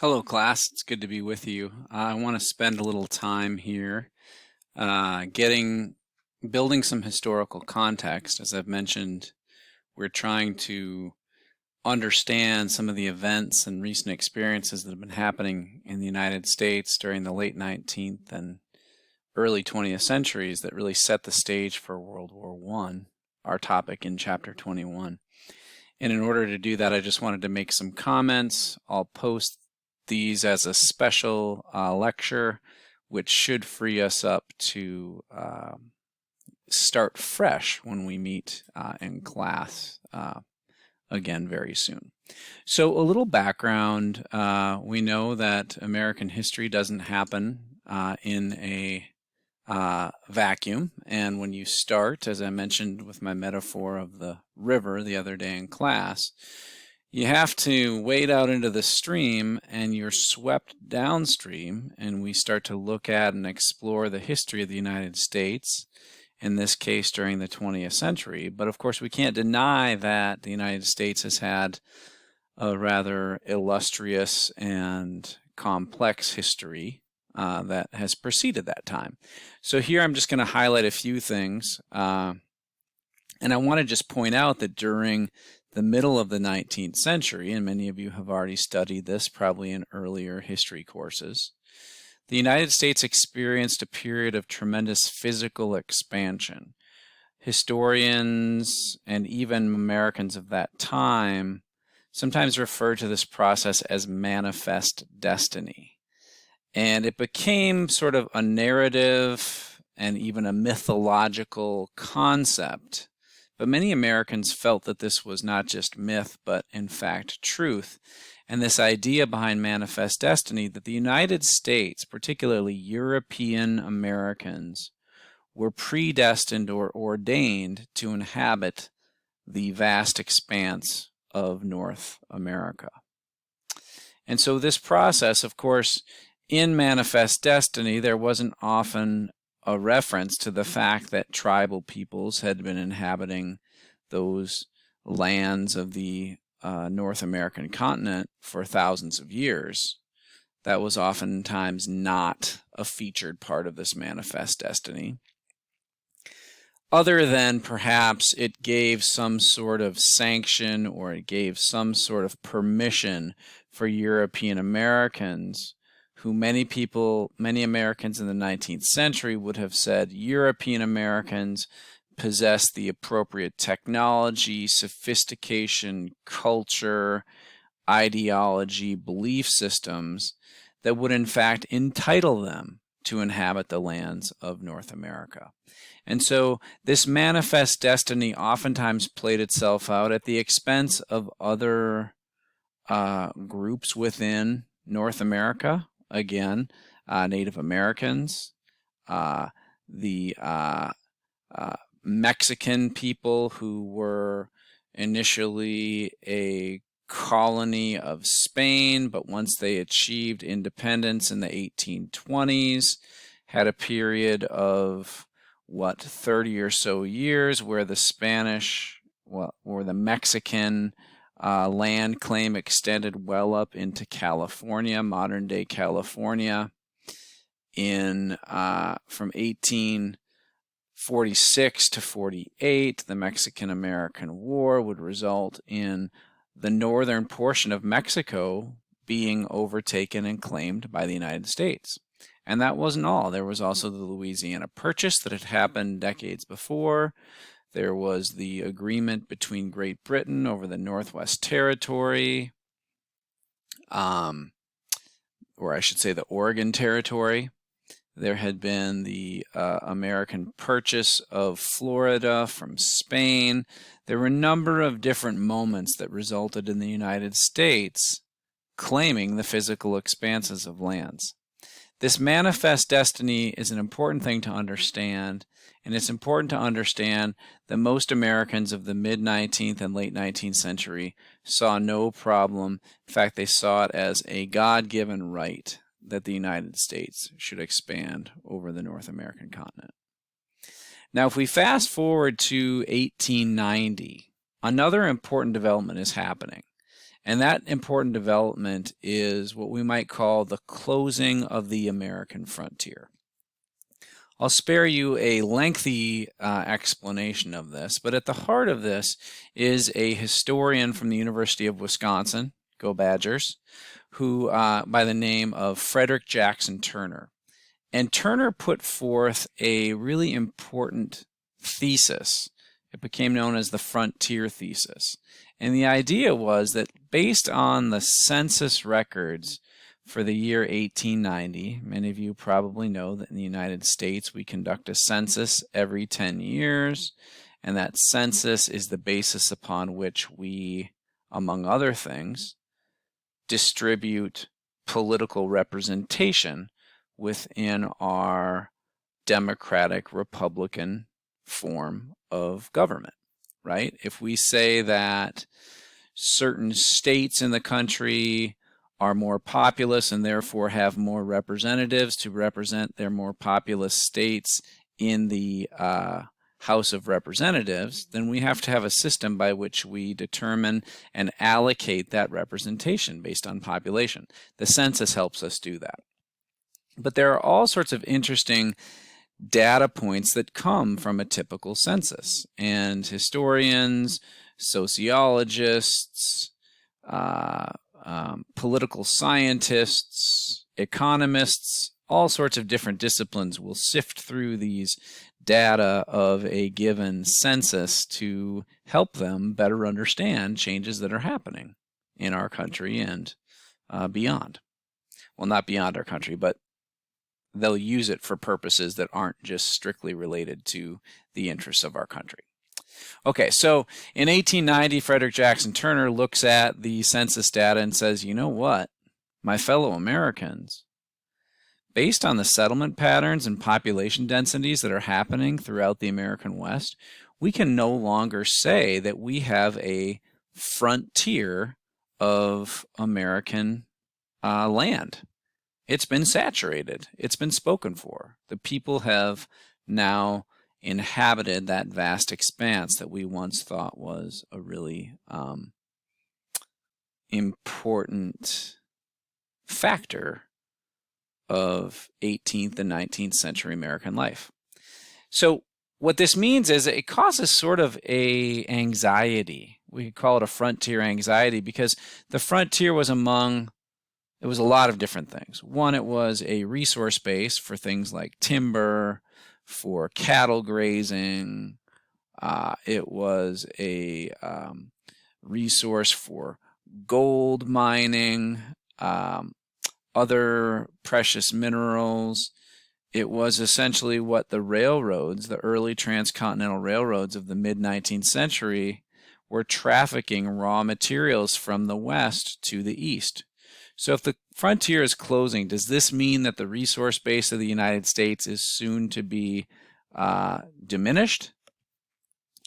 Hello, class. It's good to be with you. I want to spend a little time here building some historical context. As I've mentioned, we're trying to understand some of the events and recent experiences that have been happening in the United States during the late 19th and early 20th centuries that really set the stage for World War I, our topic in chapter 21. And in order to do that, I just wanted to make some comments. I'll post these as a special lecture, which should free us up to start fresh when we meet in class again very soon. So a little background. We know that American history doesn't happen in a vacuum. And when you start, as I mentioned with my metaphor of the river the other day in class, you have to wade out into the stream and you're swept downstream, and we start to look at and explore the history of the United States, in this case during the 20th century. But of course, we can't deny that the United States has had a rather illustrious and complex history that has preceded that time. So here I'm just going to highlight a few things. And I want to just point out that during the middle of the 19th century, and many of you have already studied this probably in earlier history courses, the United States experienced a period of tremendous physical expansion. Historians and even Americans of that time sometimes refer to this process as manifest destiny. And it became sort of a narrative and even a mythological concept. But many Americans felt that this was not just myth, but in fact truth. And this idea behind manifest destiny, that the United States, particularly European Americans, were predestined or ordained to inhabit the vast expanse of North America. And so this process, of course, in Manifest Destiny, there wasn't often a reference to the fact that tribal peoples had been inhabiting those lands of the North American continent for thousands of years. That was oftentimes not a featured part of this Manifest Destiny, other than perhaps it gave some sort of sanction or it gave some sort of permission for European Americans, who many Americans in the 19th century would have said European Americans possess the appropriate technology, sophistication, culture, ideology, belief systems that would in fact entitle them to inhabit the lands of North America. And so this manifest destiny oftentimes played itself out at the expense of other groups within North America. Again, Native Americans, the Mexican people who were initially a colony of Spain, but once they achieved independence in the 1820s, had a period of 30 or so years where the Spanish, or the Mexican land claim extended well up into California, modern day California. From 1846 to 48, the Mexican-American War would result in the northern portion of Mexico being overtaken and claimed by the United States. And that wasn't all. There was also the Louisiana Purchase that had happened decades before. There was the agreement between Great Britain over the Northwest Territory, or I should say the Oregon Territory. There had been the American purchase of Florida from Spain. There were a number of different moments that resulted in the United States claiming the physical expanses of lands. This manifest destiny is an important thing to understand, and it's important to understand that most Americans of the mid-19th and late 19th century saw no problem. In fact, they saw it as a God-given right that the United States should expand over the North American continent. Now, if we fast forward to 1890, another important development is happening, And that important development is what we might call the closing of the American frontier. I'll spare you a lengthy explanation of this, but at the heart of this is a historian from the University of Wisconsin, go Badgers, who by the name of Frederick Jackson Turner. And Turner put forth a really important thesis. It became known as the frontier thesis. And the idea was that based on the census records for the year 1890, many of you probably know that in the United States we conduct a census every 10 years, and that census is the basis upon which we, among other things, distribute political representation within our democratic Republican form of government, right? If we say that certain states in the country are more populous and therefore have more representatives to represent their more populous states in the House of Representatives, then we have to have a system by which we determine and allocate that representation based on population. The census helps us do that. But there are all sorts of interesting data points that come from a typical census, and historians, sociologists, political scientists, economists, all sorts of different disciplines will sift through these data of a given census to help them better understand changes that are happening in our country and beyond. Well, not beyond our country, but they'll use it for purposes that aren't just strictly related to the interests of our country. Okay, so in 1890, Frederick Jackson Turner looks at the census data and says, you know what, my fellow Americans, based on the settlement patterns and population densities that are happening throughout the American West, we can no longer say that we have a frontier of American land. It's been saturated. It's been spoken for. The people have now inhabited that vast expanse that we once thought was a really important factor of 18th and 19th century American life. So what this means is it causes sort of a anxiety. We could call it a frontier anxiety, because the frontier was it was a lot of different things. One, it was a resource base for things like timber, for cattle grazing. It was a resource for gold mining, other precious minerals. It was essentially what the railroads, the early transcontinental railroads of the mid-19th century, were trafficking raw materials from the west to the east. So if the frontier is closing, does this mean that the resource base of the United States is soon to be diminished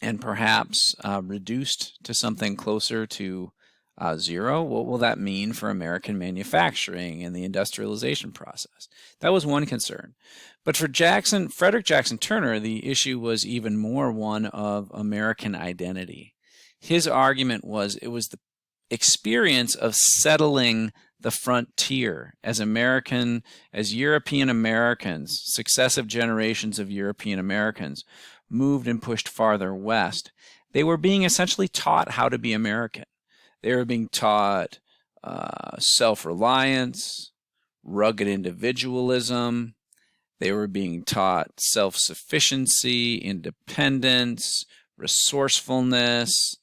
and perhaps reduced to something closer to zero? What will that mean for American manufacturing and the industrialization process? That was one concern. But for Frederick Jackson Turner, the issue was even more one of American identity. His argument was it was the experience of settling the frontier as European Americans, successive generations of European Americans moved and pushed farther west. They were being essentially taught how to be American. They were being taught self-reliance, rugged individualism. They were being taught self-sufficiency, independence, resourcefulness,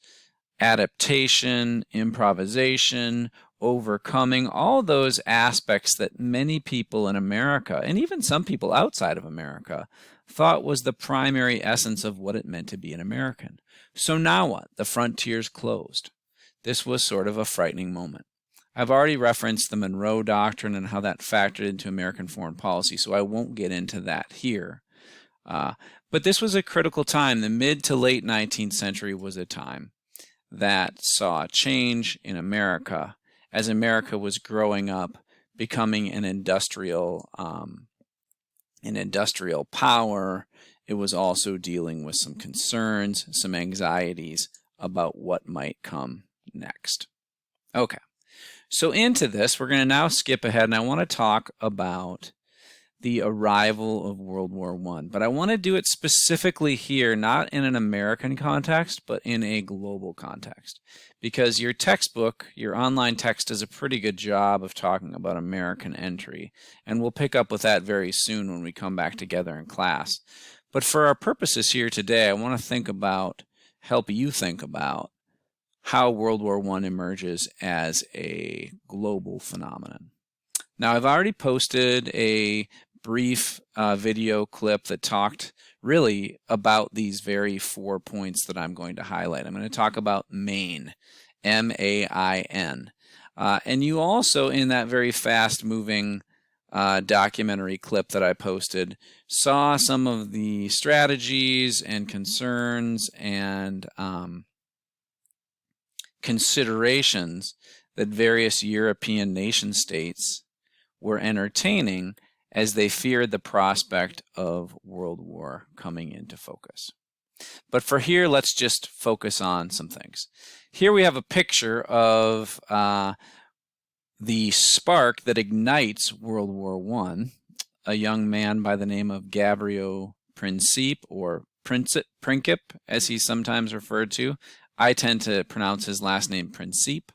adaptation, improvisation, overcoming, all those aspects that many people in America, and even some people outside of America, thought was the primary essence of what it meant to be an American. So now what? The frontier's closed. This was sort of a frightening moment. I've already referenced the Monroe Doctrine and how that factored into American foreign policy, so I won't get into that here. But this was a critical time. The mid to late 19th century was a time that saw a change in America as America was growing up, becoming an industrial power. It was also dealing with some concerns, some anxieties about what might come next. Okay. So into this, we're going to now skip ahead, and I want to talk about the arrival of World War I. But I want to do it specifically here, not in an American context, but in a global context. Because your textbook, your online text, does a pretty good job of talking about American entry. And we'll pick up with that very soon when we come back together in class. But for our purposes here today, I want to help you think about how World War I emerges as a global phenomenon. Now, I've already posted a brief video clip that talked really about these very 4 points that I'm going to highlight. I'm going to talk about Main, M-A-I-N. And you also, in that very fast-moving documentary clip that I posted, saw some of the strategies and concerns and considerations that various European nation states were entertaining as they feared the prospect of World War coming into focus. But for here, let's just focus on some things. Here we have a picture of the spark that ignites World War I, a young man by the name of Gavrilo Princip, or Princip, as he's sometimes referred to. I tend to pronounce his last name Princip.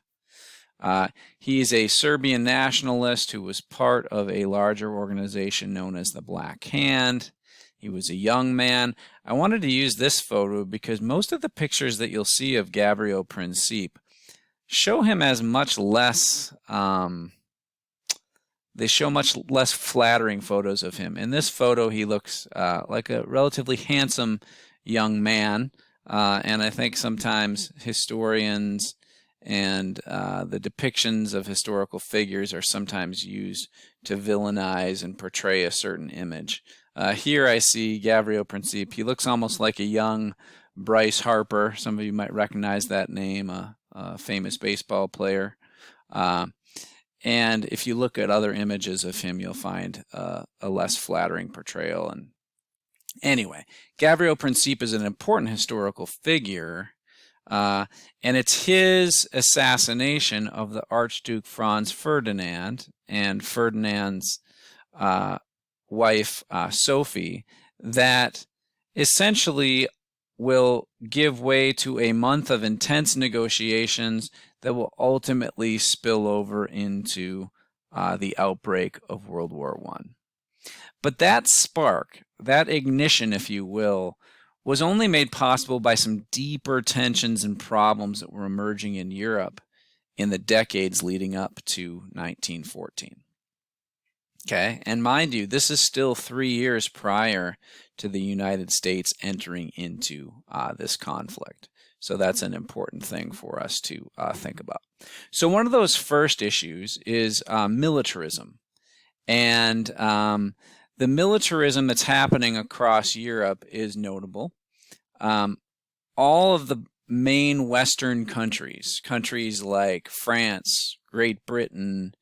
He is a Serbian nationalist who was part of a larger organization known as the Black Hand. He was a young man. I wanted to use this photo because most of the pictures that you'll see of Gavrilo Princip show him as much less, they show much less flattering photos of him. In this photo, he looks like a relatively handsome young man. And I think sometimes historians and the depictions of historical figures are sometimes used to villainize and portray a certain image. Here I see Gavrilo Princip. He looks almost like a young Bryce Harper. Some of you might recognize that name, a famous baseball player. And if you look at other images of him, you'll find a less flattering portrayal. And anyway, Gavrilo Princip is an important historical figure, and it's his assassination of the Archduke Franz Ferdinand and Ferdinand's wife, Sophie, that essentially will give way to a month of intense negotiations that will ultimately spill over into the outbreak of World War I. But that spark, that ignition, if you will, was only made possible by some deeper tensions and problems that were emerging in Europe in the decades leading up to 1914. Okay, and mind you, this is still 3 years prior to the United States entering into this conflict. So that's an important thing for us to think about. So one of those first issues is militarism. And the militarism that's happening across Europe is notable. All of the main Western countries, countries like France, Great Britain,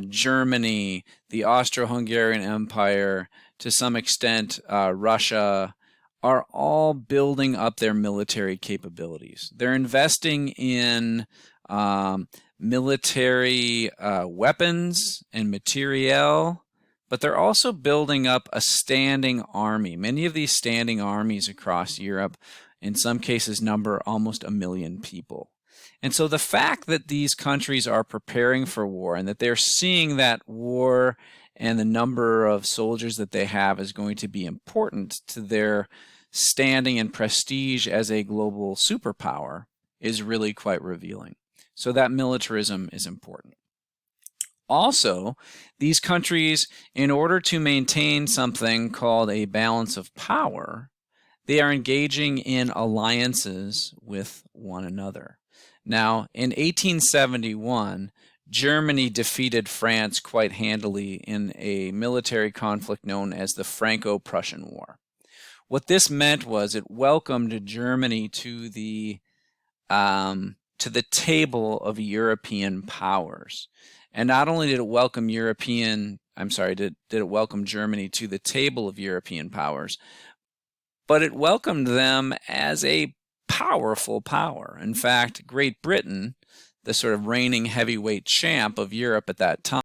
Germany, the Austro-Hungarian Empire, to some extent Russia, are all building up their military capabilities. They're investing in military weapons and materiel, but they're also building up a standing army. Many of these standing armies across Europe, in some cases, number almost 1 million people. And so the fact that these countries are preparing for war and that they're seeing that war and the number of soldiers that they have is going to be important to their standing and prestige as a global superpower is really quite revealing. So that militarism is important. Also, these countries, in order to maintain something called a balance of power, they are engaging in alliances with one another. Now, in 1871, Germany defeated France quite handily in a military conflict known as the Franco-Prussian War. What this meant was it welcomed Germany to the table of European powers. And not only did it welcome did it welcome Germany to the table of European powers, but it welcomed them as a powerful power. In fact, Great Britain, the sort of reigning heavyweight champ of Europe at that time.